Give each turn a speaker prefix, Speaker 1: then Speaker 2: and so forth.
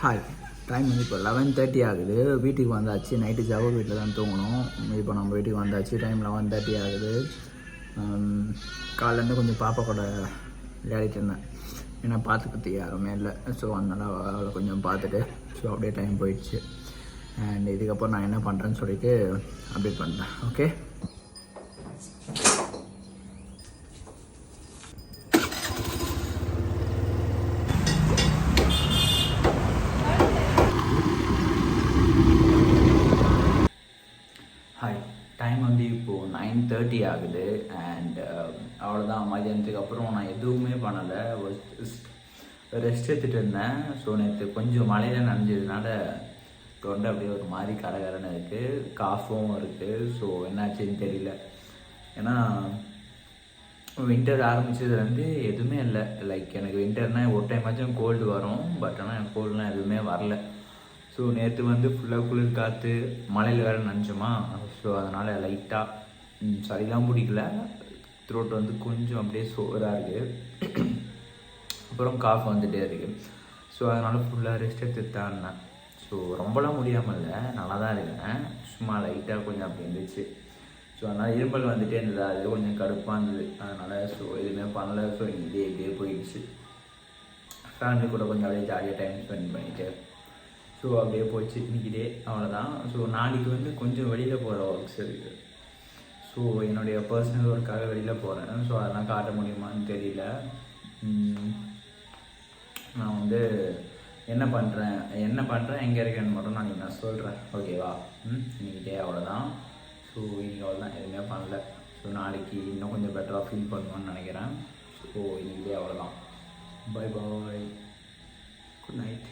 Speaker 1: Hi, time வந்து இப்போ 11:30 ஆகுது. வீட்டுக்கு வந்தாச்சு. நைட்டு ஜவர் வீட்டில் தான் தூங்கணும். இப்போ நம்ம வீட்டுக்கு வந்தாச்சு. டைம் 11:30 ஆகுது. காலையிலேருந்து கொஞ்சம் பாப்பா கூட விளையாடிட்டு இருந்தேன். ஏன்னா பார்த்துக்கிறதுக்கு யாருமே இல்லை. ஸோ அதனால் அவளை கொஞ்சம் பார்த்துட்டு ஸோ அப்படியே டைம் போயிடுச்சு. அண்ட் இதுக்கப்புறம் நான் என்ன பண்ணுறேன்னு சொல்லிட்டு அப்டேட் பண்ணுறேன். ஓகே. ஹாய், டைம் வந்து இப்போது 9:30 ஆகுது. அண்ட் அவ்வளோதான். மதியானத்துக்கு அப்புறம் நான் எதுவுமே பண்ணலை. ரெஸ்ட் எடுத்துகிட்டு இருந்தேன். ஸோ நேற்று கொஞ்சம் மழையில் நனைஞ்சதுனால தொண்டை அப்படியே ஒரு மாதிரி கரகரன்னு இருக்குது. காஃபும் இருக்குது. ஸோ என்னாச்சுன்னு தெரியல. ஏன்னா வின்டர் ஆரம்பித்ததுலேருந்து எதுவுமே இல்லை. லைக் எனக்கு வின்டர்னால் ஒரு டைமாச்சும் கோல்டு வரும். பட் ஆனால் எனக்கு கோல்டுலாம் எதுவுமே வரல. ஸோ நேற்று வந்து ஃபுல்லாக குளிர் காற்று, மழையில் வேறு நனைஞ்சோமா. ஸோ அதனால் லைட்டாக சளிலாம் பிடிக்கல. த்ரோட் வந்து கொஞ்சம் அப்படியே சோறாக இருக்குது. அப்புறம் காஃப் வந்துகிட்டே இருக்குது. ஸோ அதனால் ஃபுல்லாக ரெஸ்ட் எடுத்துட்டு தான் இருந்தேன். ஸோ ரொம்பலாம் முடியாமல் இல்லை, நல்லா தான் இருக்கேன். சும்மா லைட்டாக கொஞ்சம் அப்படி இருந்துச்சு. ஸோ அதனால் இரும்பல் வந்துகிட்டே இருந்தது. அது கொஞ்சம் கடுப்பாக இருந்தது. அதனால் ஸோ எதுவுமே பண்ணலை. ஸோ இப்படியே போயிடுச்சு. ஃபேமிலி கூட கொஞ்சம் அப்படியே ஜாலியாக டைம் ஸ்பெண்ட் பண்ணிவிட்டு ஸோ அப்படியே போயிடுச்சு இன்னைக்கு டே. அவ்வளோதான். ஸோ நாளைக்கு வந்து கொஞ்சம் வெளியில் போகிற ஒர்க்ஸ் இருக்குது. ஸோ என்னுடைய பர்சனல் ஒர்க்காக வெளியில் போகிறேன். ஸோ அதெல்லாம் காட்ட முடியுமான்னு தெரியல. நான் வந்து என்ன பண்ணுறேன் எங்கே இருக்கேன்னு மட்டும் நான் சொல்கிறேன். ஓகேவா? இன்னைக்கு டே அவ்வளோதான். ஸோ இன்றைக்கி அவ்வளோதான், எதுவுமே பண்ணல. ஸோ நாளைக்கு இன்னும் கொஞ்சம் பெட்டராக ஃபீல் பண்ணுவேன்னு நினைக்கிறேன். ஸோ இன்னைக்கு டே அவ்வளோதான். Bye bye, good night.